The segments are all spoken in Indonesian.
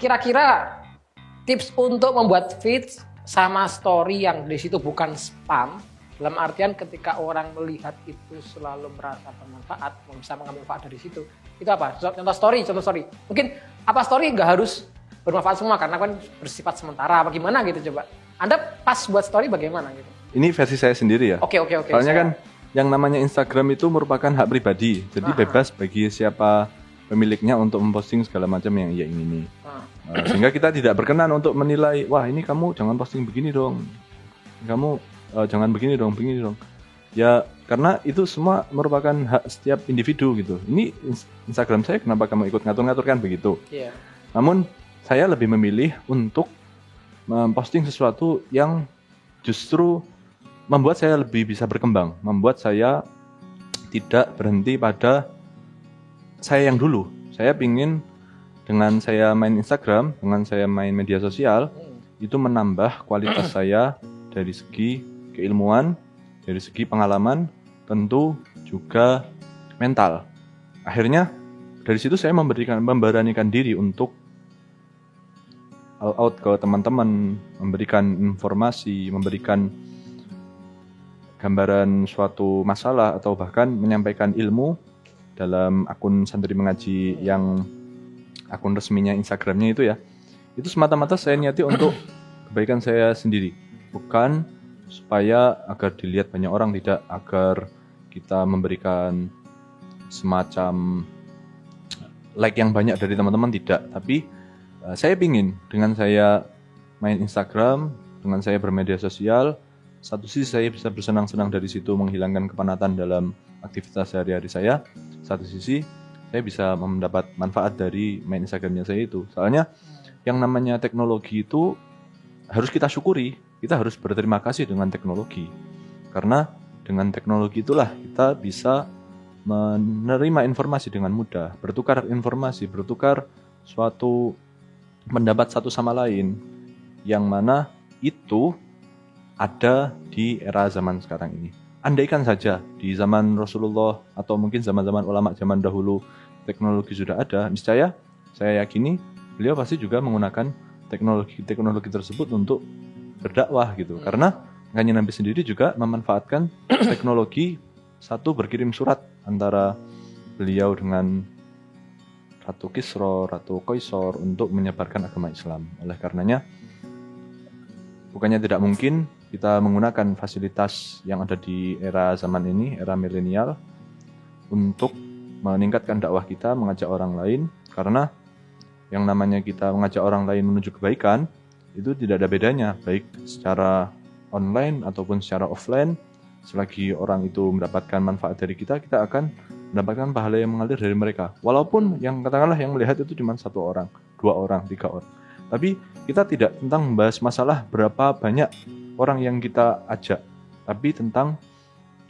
kira-kira tips untuk membuat feed sama story yang di situ bukan spam, dalam artian ketika orang melihat itu selalu merasa bermanfaat, bisa mengambil manfaat dari situ. Itu apa? Contoh story. Mungkin apa story nggak harus bermanfaat semua karena kan bersifat sementara. Apa gimana gitu coba? Anda pas buat story bagaimana gitu? Ini versi saya sendiri ya. Oke. Soalnya kan yang namanya Instagram itu merupakan hak pribadi, jadi bebas bagi siapa pemiliknya untuk memposting segala macam yang ia ingini. Sehingga kita tidak berkenan untuk menilai, wah ini kamu jangan posting begini dong, kamu jangan begini dong. Ya karena itu semua merupakan hak setiap individu gitu. Ini Instagram saya, kenapa kamu ikut ngatur-ngaturkan begitu? Iya. Namun saya lebih memilih untuk memposting sesuatu yang justru membuat saya lebih bisa berkembang, membuat saya tidak berhenti pada saya yang dulu. Saya pingin dengan saya main Instagram, dengan saya main media sosial, itu menambah kualitas saya dari segi keilmuan, dari segi pengalaman, tentu juga mental. Akhirnya dari situ saya memberanikan diri untuk all out ke teman-teman, memberikan informasi, memberikan gambaran suatu masalah atau bahkan menyampaikan ilmu dalam akun Santri Mengaji yang akun resminya Instagramnya itu ya. Itu semata-mata saya niati untuk kebaikan saya sendiri, bukan supaya agar dilihat banyak orang, tidak agar kita memberikan semacam like yang banyak dari teman-teman, tidak. Tapi saya pingin dengan saya main Instagram, dengan saya bermedia sosial, satu sisi saya bisa bersenang-senang dari situ, menghilangkan kepenatan dalam aktivitas sehari-hari saya. Satu sisi saya bisa mendapat manfaat dari main Instagramnya saya itu. Soalnya yang namanya teknologi itu harus kita syukuri. Kita harus berterima kasih dengan teknologi. Karena dengan teknologi itulah kita bisa menerima informasi dengan mudah, bertukar informasi, bertukar suatu pendapat satu sama lain, yang mana itu ada di era zaman sekarang ini. Andaikan saja di zaman Rasulullah atau mungkin zaman-zaman ulama zaman dahulu teknologi sudah ada, niscaya saya yakini beliau pasti juga menggunakan teknologi tersebut untuk berdakwah gitu. Karena Kanjeng Nabi sendiri juga memanfaatkan teknologi, satu berkirim surat antara beliau dengan Ratu Kisra, Ratu Qaisar untuk menyebarkan agama Islam. Oleh karenanya, bukannya tidak mungkin kita menggunakan fasilitas yang ada di era zaman ini, era milenial, untuk meningkatkan dakwah kita, mengajak orang lain. Karena yang namanya kita mengajak orang lain menuju kebaikan, itu tidak ada bedanya, baik secara online ataupun secara offline. Selagi orang itu mendapatkan manfaat dari kita, kita akan mendapatkan pahala yang mengalir dari mereka. Walaupun yang katakanlah yang melihat itu cuma 1 orang, 2 orang, 3 orang. Tapi kita tidak tentang membahas masalah berapa banyak orang yang kita ajak, tapi tentang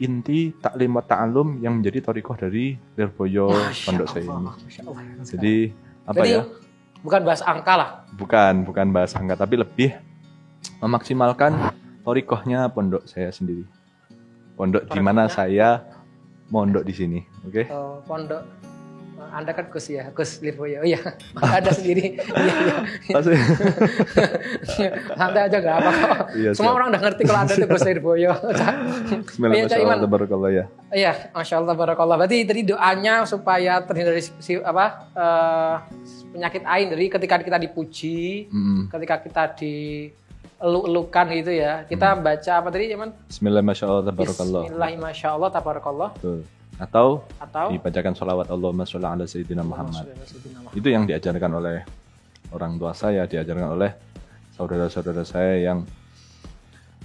inti taklim wa ta'alum yang menjadi thariqah dari Lirboyo pondok saya ini. Jadi apa ya? Bukan bahas angka lah. Bukan bahas angka, tapi lebih memaksimalkan thariqahnya pondok saya sendiri. Pondok di mana saya mondok di sini, oke? Pondok Anda kan Gus ya, Gus Lirboyo. Iya, ada sendiri. Iya. Santai aja enggak apa kok. Iya, semua orang udah ngerti kalau Anda itu Gus Lirboyo. Bismillahirrahmanirrahim. Tabarakallah ya. Iya, masyaallah tabarakallah. Berarti tadi doanya supaya terhindar dari penyakit ain, dari ketika kita dipuji, ketika kita eluk-elukan gitu ya. Kita baca apa tadi, Yaman? Bismillahirrahmanirrahim. Tabarakallah. Betul. Atau dibacakan sholawat Allahumma sholli ala sayyidina Muhammad. Itu yang diajarkan oleh orang tua saya, diajarkan oleh saudara-saudara saya yang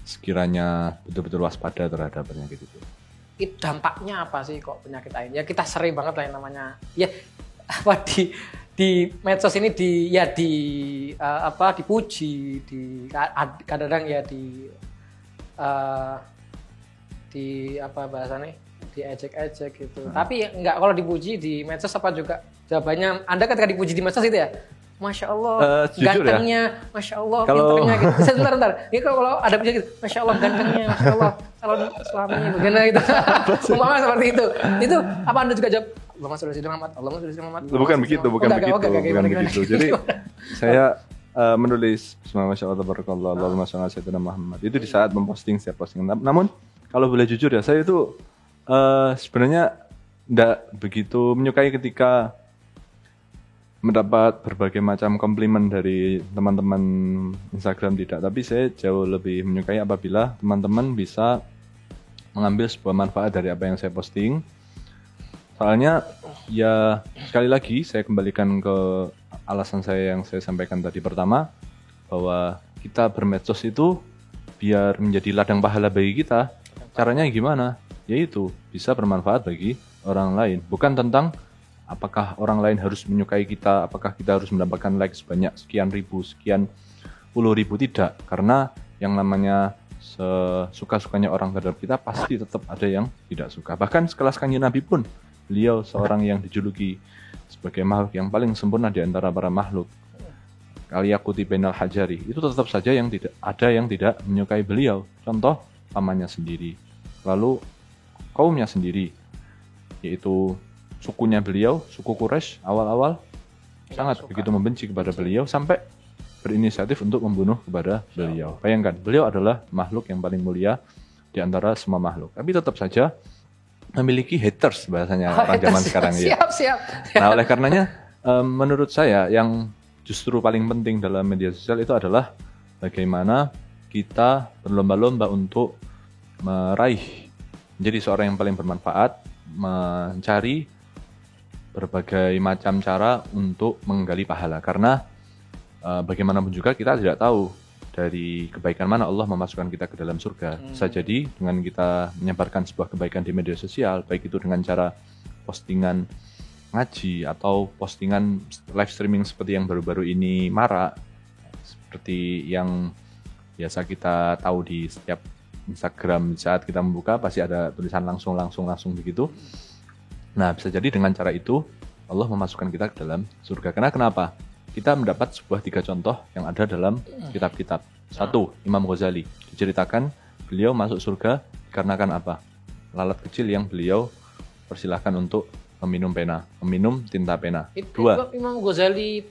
sekiranya betul-betul waspada terhadap penyakit itu. Dampaknya apa sih kok penyakit ain? Ya kita sering banget lah yang namanya ya apa di medsos ini dipuji, kadang-kadang ya di apa bahasanya, diejek-ejek gitu. Tapi enggak, kalau dipuji di medsos apa juga jawabannya Anda ketika dipuji di medsos itu ya, Masya Allah gantengnya, ya? Masya Allah pinternya gitu. Sebentar. Ini kalau ada puji gitu, Masya Allah gantengnya, Masya Allah calon suaminya bagaimana gitu. Umpama seperti itu. Itu apa Anda juga jawab Allahumma sholli ala Muhammad, Allahumma sholli ala Muhammad? Bukan begitu. Jadi Saya menulis Masya Allah tabarakallah Allahumma shalli ala sayyidina Muhammad itu di saat memposting setiap postingan. Namun kalau boleh jujur ya, saya itu sebenarnya tidak begitu menyukai ketika mendapat berbagai macam komplimen dari teman-teman Instagram, tidak. Tapi saya jauh lebih menyukai apabila teman-teman bisa mengambil sebuah manfaat dari apa yang saya posting. Soalnya ya sekali lagi saya kembalikan ke alasan saya yang saya sampaikan tadi pertama, bahwa kita bermedsos itu biar menjadi ladang pahala bagi kita. Caranya gimana? Yaitu bisa bermanfaat bagi orang lain. Bukan tentang apakah orang lain harus menyukai kita, apakah kita harus mendapatkan like sebanyak sekian ribu, sekian puluh ribu, tidak. Karena yang namanya sesuka-sukanya orang terhadap kita pasti tetap ada yang tidak suka. Bahkan sekelas Kanjeng Nabi pun, beliau seorang yang dijuluki sebagai makhluk yang paling sempurna di antara para makhluk. Kaliyakuti Bainal Hajari, itu tetap saja yang tidak ada yang tidak menyukai beliau. Contoh pamannya sendiri, lalu kaumnya sendiri, yaitu sukunya beliau, suku Quraisy awal-awal sangat begitu membenci kepada beliau sampai berinisiatif untuk membunuh kepada beliau. Bayangkan, beliau adalah makhluk yang paling mulia di antara semua makhluk. Tapi tetap saja memiliki haters bahasanya orang zaman sekarang ya. Siap. Nah, oleh karenanya menurut saya yang justru paling penting dalam media sosial itu adalah bagaimana kita berlomba-lomba untuk meraih menjadi seorang yang paling bermanfaat, mencari berbagai macam cara untuk menggali pahala. Karena bagaimanapun juga kita tidak tahu dari kebaikan mana Allah memasukkan kita ke dalam surga. Bisa jadi dengan kita menyebarkan sebuah kebaikan di media sosial, baik itu dengan cara postingan ngaji atau postingan live streaming seperti yang baru-baru ini marak, seperti yang biasa kita tahu di setiap Instagram saat kita membuka pasti ada tulisan langsung begitu. Nah, bisa jadi dengan cara itu Allah memasukkan kita ke dalam surga. Karena kenapa? Kita mendapat sebuah 3 contoh yang ada dalam kitab-kitab. 1, Imam Ghazali. Diceritakan beliau masuk surga dikarenakan apa? Lalat kecil yang beliau persilahkan untuk meminum tinta pena. 2, Imam Ghazali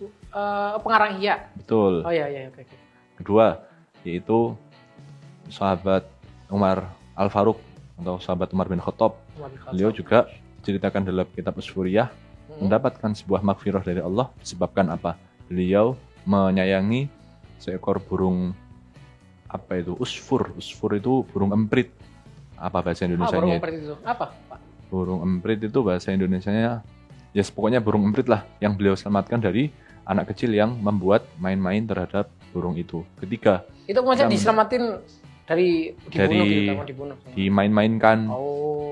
pengarang Ihya. Betul. Oh iya, oke. Kedua, yaitu sahabat Umar Al-Faruq atau sahabat Umar bin Khattab. Beliau juga diceritakan dalam kitab Usfuriyah mendapatkan sebuah maghfirah dari Allah disebabkan apa? Beliau menyayangi seekor burung usfur itu burung emprit. Apa bahasa Indonesianya? Burung emprit itu apa, Pak? Burung emprit itu bahasa Indonesianya ya pokoknya burung emprit lah, yang beliau selamatkan dari anak kecil yang membuat main-main terhadap burung itu. Ketiga, itu maksudnya diselamatin dari dibunuh. Dimain-mainkan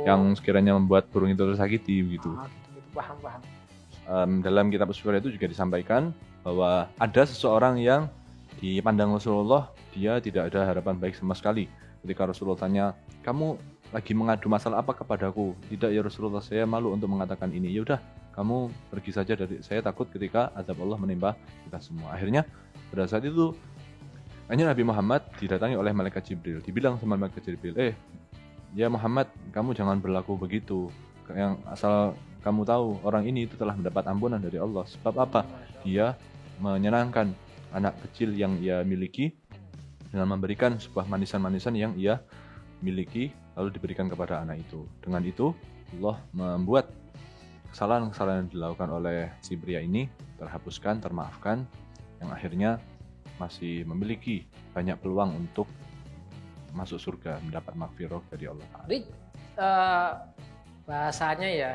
yang sekiranya membuat burung itu tersakiti begitu. Paham. Dalam kitab Usfuriyah itu juga disampaikan bahwa ada seseorang yang dipandang Rasulullah dia tidak ada harapan baik sama sekali. Ketika Rasulullah tanya, kamu lagi mengadu masalah apa kepadaku? Tidak ya Rasulullah, saya malu untuk mengatakan ini. Ya udah, kamu pergi saja dari saya, takut ketika azab Allah menimpa kita semua. Akhirnya pada saat itu hanya Nabi Muhammad didatangi oleh malaikat Jibril. Dibilang sama malaikat Jibril, ya Muhammad, kamu jangan berlaku begitu. Yang asal kamu tahu, orang ini itu telah mendapat ampunan dari Allah. Sebab apa? Dia menyenangkan anak kecil yang ia miliki dengan memberikan sebuah manisan-manisan yang ia miliki, lalu diberikan kepada anak itu. Dengan itu, Allah membuat kesalahan-kesalahan yang dilakukan oleh si pria ini terhapuskan, termaafkan, yang akhirnya masih memiliki banyak peluang untuk masuk surga, mendapat maghfirah dari Allah. Jadi bahasanya ya,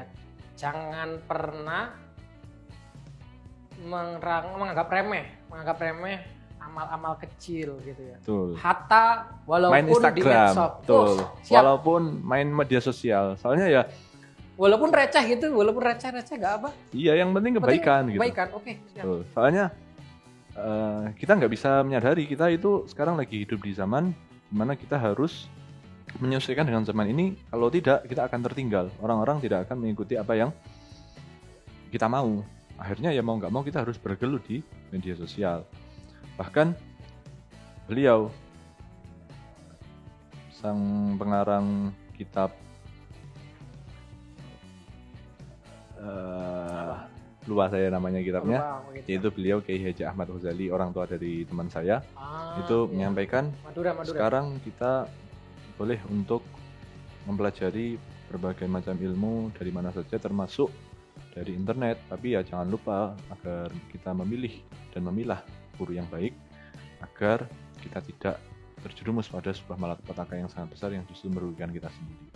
jangan pernah menganggap remeh amal-amal kecil gitu ya. Betul. Hatta walaupun main Instagram, di medsos. betul. Walaupun main media sosial. Soalnya ya walaupun receh nggak apa. Iya, yang penting kebaikan gitu. Kebaikan, oke. Betul. Soalnya kita nggak bisa menyadari kita itu sekarang lagi hidup di zaman dimana kita harus menyesuaikan dengan zaman ini. Kalau tidak, kita akan tertinggal. Orang-orang tidak akan mengikuti apa yang kita mau. Akhirnya ya mau nggak mau kita harus bergelut di media sosial. Bahkan beliau, sang pengarang kitab lupa saya namanya kitabnya, Lupa, gitu. yaitu beliau Kiai Haji Ahmad Ghazali, orang tua dari teman saya. Itu Iya. menyampaikan Madura. sekarang kita boleh untuk mempelajari berbagai macam ilmu dari mana saja, termasuk dari internet. Tapi ya jangan lupa agar kita memilih dan memilah guru yang baik, agar kita tidak terjerumus pada sebuah malapetaka yang sangat besar yang justru merugikan kita sendiri.